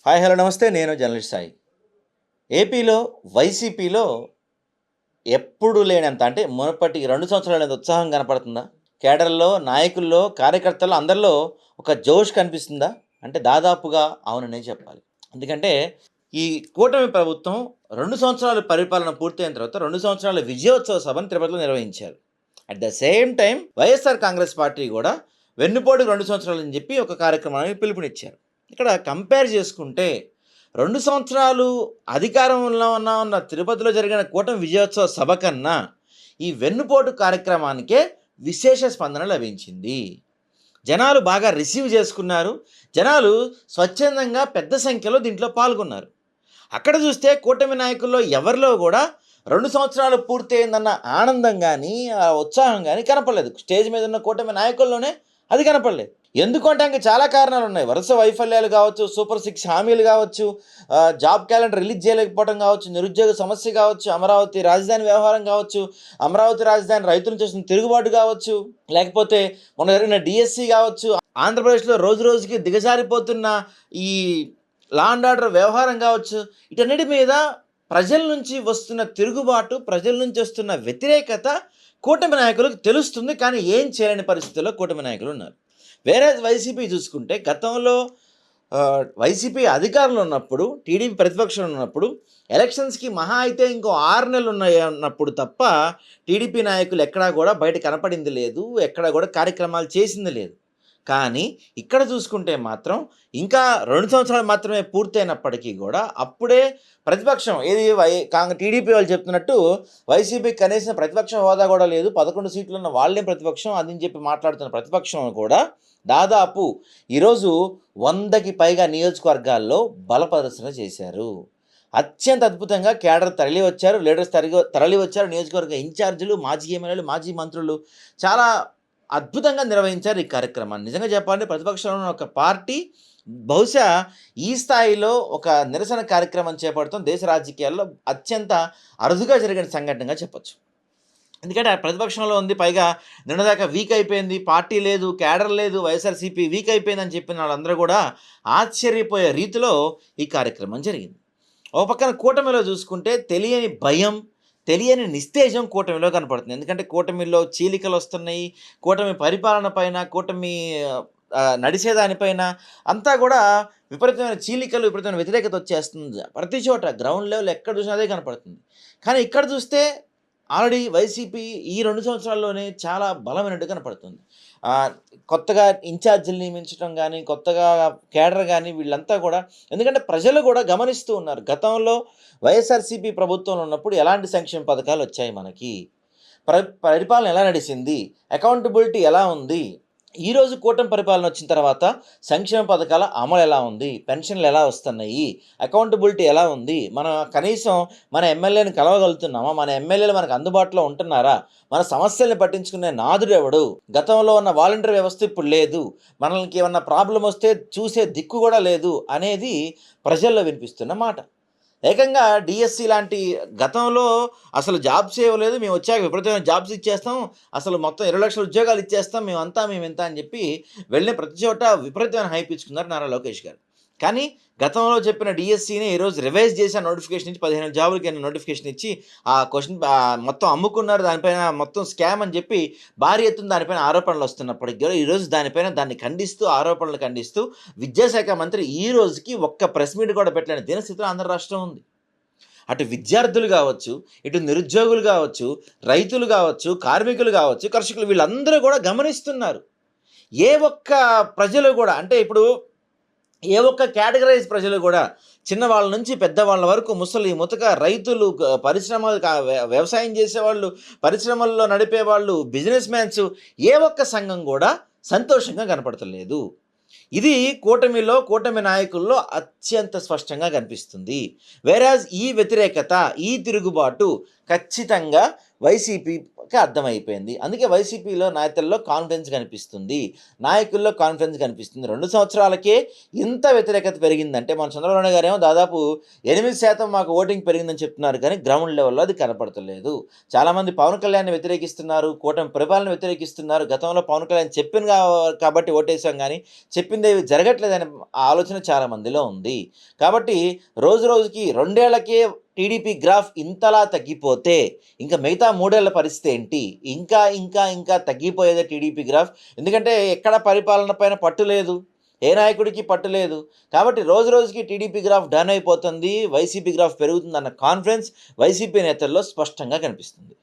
Hi hello నమస్తే. నేను journalist Sai. ఏపీలో వైసీపీలో ఎప్పుడు లేనంత అంటే మునుపటి 2 సంవత్సరాలనేది ఉత్సాహం కనపడుతుందా? కేడర్‌లో, నాయకుల్లో, కార్యకర్తల్లో అందరిలో ఒక జోష్ కనిపిస్తుందా? అంటే దాదాపుగా అవుననే చెప్పాలి. ఎందుకంటే ఈ కూటమి ప్రభుత్వం 2 సంవత్సరాల పరిపాలన పూర్తయిన తర్వాత 2 సంవత్సరాల విజయోత్సవ సభను తిరుపతిలో నిర్వహించారు. At the same time YSR Congress party గూడా వెన్నుపోటుకు 2 సంవత్సరాలని చెప్పి ఒక కార్యక్రమానికి పిలుపునిచ్చారు. ఇక్కడ కంపేర్ చేసుకుంటే 2 సంవత్సరాలు అధికారంలో ఉన్న తిరుపతిలో జరిగిన కూటమి విజయోత్సవ సభ కన్నా ఈ వెన్నుపోటు కార్యక్రమానికే విశేష స్పందన లభించింది. జనాలు బాగా రిసీవ్ చేసుకున్నారు. జనాలు స్వచ్ఛందంగా పెద్ద సంఖ్యలో దీంట్లో పాల్గొన్నారు. అక్కడ చూస్తే కూటమి నాయకుల్లో ఎవరిలో గూడా 2 సంవత్సరాలు పూర్తయిందన్న ఆనందం గానీ, ఆ ఉత్సాహం గానీ కనపడలేదు. స్టేజ్ మీద ఉన్న కూటమి నాయకుల్లోనే అది కనపడలేదు. ఎందుకంటే ఇంక చాలా కారణాలున్నాయి. వరుస వైఫల్యాలు గావచ్చు, సూపర్ 6 హామీలు గావచ్చు, జాబ్ క్యాలెండర్ రిలీజ్ చేయలేకపోవడం గావచ్చు, నిరుద్యోగ సమస్య గావచ్చు, అమరావతి రాజధాని వ్యవహారం గావచ్చు, అమరావతి రాజధాని రైతులు చేసిన తిరుగుబాటు గావచ్చు, లేకపోతే మొన్న జరిగిన డీఎస్సీ గావచ్చు, ఆంధ్రప్రదేశ్‌లో రోజు రోజుకి దిగజారిపోతున్న ఈ లా అండ్ ఆర్డర్ వ్యవహారం కావచ్చు, వీటన్నిటి మీద ప్రజల నుంచి వస్తున్న తిరుగుబాటు, ప్రజల నుంచి వస్తున్న వ్యతిరేకత కూటమి నాయకులకు తెలుస్తుంది. కానీ ఏం చేయలేని పరిస్థితుల్లో కూటమి నాయకులు ఉన్నారు. వేరే వైసీపీ చూసుకుంటే గతంలో వైసీపీ అధికారంలో ఉన్నప్పుడు, టీడీపీ ప్రతిపక్షంలో ఉన్నప్పుడు ఎలక్షన్స్‌కి మహా అయితే ఇంకో 6 నెలలు ఉన్నాయి అన్నప్పుడు తప్ప టీడీపీ నాయకులు ఎక్కడా కూడా బయట కనపడింది లేదు. ఎక్కడా కూడా కార్యక్రమాలు చేసింది లేదు. కానీ ఇక్కడ చూసుకుంటే మాత్రం ఇంకా 2 సంవత్సరాలు మాత్రమే పూర్తయినప్పటికీ గూడా అప్పుడే ప్రతిపక్షం ఏది టీడీపీ వాళ్ళు చెప్తున్నట్టు వైసీపీకి కనీసం ప్రతిపక్ష హోదా కూడా లేదు. 11 సీట్లున్న వాళ్ళేం ప్రతిపక్షం అదని చెప్పి మాట్లాడుతున్న ప్రతిపక్షం కూడా దాదాపు ఈరోజు 100కి పైగా నియోజకవర్గాల్లో బల ప్రదర్శన చేశారు. అత్యంత అద్భుతంగా కేడర్ తరలి వచ్చారు. లీడర్స్ తరలి వచ్చారు. నియోజకవర్గ ఇన్ఛార్జీలు, మాజీ ఎమ్మెల్యేలు, మాజీ మంత్రులు చాలా అద్భుతంగా నిర్వహించారు ఈ కార్యక్రమాన్ని. నిజంగా చెప్పాలంటే ప్రతిపక్షంలో ఉన్న ఒక పార్టీ బహుశా ఈ స్థాయిలో ఒక నిరసన కార్యక్రమం చేపడటం దేశ రాజకీయాల్లో అత్యంత అరుదుగా జరిగిన సంఘటనగా చెప్పొచ్చు. ఎందుకంటే ఆ ప్రతిపక్షంలో ఉంది. పైగా నిన్నదాకా వీక్ అయిపోయింది. పార్టీ లేదు, క్యాడర్ లేదు, వైఎస్ఆర్సీపీ వీక్ అయిపోయిందని చెప్పిన వాళ్ళందరూ కూడా ఆశ్చర్యపోయే రీతిలో ఈ కార్యక్రమం జరిగింది. ఒక పక్కన కూటమిలో చూసుకుంటే తెలియని భయం, తెలియని నిస్తేజం కూటమిలో కనపడుతుంది. ఎందుకంటే కూటమిలో చీలికలు వస్తున్నాయి. కూటమి పరిపాలన పైన, కూటమి నడిచేదానిపైన అంతా కూడా విపరీతమైన చీలికలు, విపరీతమైన వ్యతిరేకత వచ్చేస్తుంది. ప్రతి చోట గ్రౌండ్ లెవెల్ ఎక్కడ చూసినా అదే కనపడుతుంది. కానీ ఇక్కడ చూస్తే ఆల్రెడీ వైసీపీ ఈ 2 సంవత్సరాల్లోనే చాలా బలమైనట్టు కనపడుతుంది. కొత్తగా ఇన్ఛార్జీలు నియమించడం కానీ, కొత్తగా కేడర్ కానీ వీళ్ళంతా కూడా ఎందుకంటే ప్రజలు కూడా గమనిస్తూ ఉన్నారు. గతంలో వైఎస్ఆర్సీపీ ప్రభుత్వంలో ఉన్నప్పుడు ఎలాంటి సంక్షేమ పథకాలు వచ్చాయి మనకి, పరిపాలన ఎలా నడిచింది, అకౌంటబిలిటీ ఎలా ఉంది, ఈరోజు కూటమి పరిపాలన వచ్చిన తర్వాత సంక్షేమ పథకాల అమలు ఎలా ఉంది, పెన్షన్లు ఎలా వస్తున్నాయి, అకౌంటబిలిటీ ఎలా ఉంది, మనం కనీసం మన ఎమ్మెల్యేని కలవగలుగుతున్నామా, మన ఎమ్మెల్యేలు మనకు అందుబాటులో ఉంటున్నారా, మన సమస్యల్ని పట్టించుకునే నాదుడు ఎవడు, గతంలో ఉన్న వాలంటీర్ వ్యవస్థ ఇప్పుడు లేదు, మనకి ఏమన్నా ప్రాబ్లం వస్తే చూసే దిక్కు కూడా లేదు అనేది ప్రజల్లో వినిపిస్తున్న మాట. ఏకంగా డిఎస్సి లాంటి గతంలో అసలు జాబ్స్ ఇవ్వలేదు, మేము వచ్చాక విపరీతమైన జాబ్స్ ఇచ్చేస్తాం, అసలు మొత్తం 20 లక్షల ఉద్యోగాలు ఇచ్చేస్తాం, మేమెంత అని చెప్పి వెళ్ళిన ప్రతి చోట విపరీతమైన హైప్ ఇచ్చుకున్నారు నారా లోకేష్ గారు. కానీ గతంలో చెప్పిన డిఎస్సిని ఈరోజు రివైజ్ చేసి ఆ నోటిఫికేషన్ ఇచ్చి 15 జాబులకి నోటిఫికేషన్ ఇచ్చి ఆ క్వశ్చన్ మొత్తం అమ్ముకున్నారు. దానిపైన మొత్తం స్కామ్ అని చెప్పి భారీ ఎత్తున దానిపైన ఆరోపణలు వస్తున్నప్పటికీ కూడా ఈరోజు దాన్ని ఖండిస్తూ, ఆరోపణలు ఖండిస్తూ విద్యాశాఖ మంత్రి ఈ రోజుకి ఒక్క ప్రెస్ మీట్ కూడా పెట్టలేని దీనస్థితిలో ఆంధ్ర రాష్ట్రం ఉంది. అటు విద్యార్థులు కావచ్చు, ఇటు నిరుద్యోగులు కావచ్చు, రైతులు కావచ్చు, కార్మికులు కావచ్చు, కర్షకులు వీళ్ళందరూ కూడా గమనిస్తున్నారు. ఏ ఒక్క ప్రజలు కూడా అంటే ఇప్పుడు ఏ ఒక్క కేటగరైజ్ ప్రజలు కూడా చిన్నవాళ్ళ నుంచి పెద్దవాళ్ళ వరకు ముసలి ముతక రైతులు, పరిశ్రమలు, వ్యవసాయం చేసేవాళ్ళు, పరిశ్రమల్లో నడిపేవాళ్ళు, బిజినెస్ మ్యాన్స్ ఏ ఒక్క సంఘం కూడా సంతోషంగా కనపడతలేదు. ఇది కూటమి నాయకుల్లో అత్యంత స్పష్టంగా కనిపిస్తుంది. వేరాజ్ ఈ వ్యతిరేకత, ఈ తిరుగుబాటు ఖచ్చితంగా వైసీపీకి అర్థమైపోయింది. అందుకే వైసీపీలో నేతల్లో కాన్ఫిడెన్స్ కనిపిస్తుంది. నాయకుల్లో కాన్ఫిడెన్స్ కనిపిస్తుంది. 2 సంవత్సరాలకే ఇంత వ్యతిరేకత పెరిగిందంటే మన చంద్రబాబు నాయుడు గారేమో దాదాపు 8% మాకు ఓటింగ్ పెరిగిందని చెప్తున్నారు కానీ గ్రౌండ్ లెవెల్‌లో అది కనపడతలేదు. చాలామంది పవన్ కళ్యాణ్‌ని వ్యతిరేకిస్తున్నారు. కూటమి పరిపాలన వ్యతిరేకిస్తున్నారు. గతంలో పవన్ కళ్యాణ్ చెప్పింది కాబట్టి ఓటేసాం గానీ చెప్పిందేవి జరగట్లేదనే ఆలోచన చాలా మందిలో ఉంది. కాబట్టి రోజు రోజుకి 2 ఏళ్లకే టీడీపీ గ్రాఫ్ ఇంతలా తగ్గిపోతే ఇంకా మిగతా 3 ఏళ్ల పరిస్థితి ఏంటి? ఇంకా తగ్గిపోయేదే టీడీపీ గ్రాఫ్. ఎందుకంటే ఎక్కడ పరిపాలన పైన పట్టు లేదు. ఏ నాయకుడికి పట్టు లేదు. కాబట్టి రోజు రోజుకి టీడీపీ గ్రాఫ్ డౌన్ అయిపోతుంది. వైసీపీ గ్రాఫ్ పెరుగుతుందన్న కాన్ఫిడెన్స్ వైసీపీ నేతల్లో స్పష్టంగా కనిపిస్తుంది.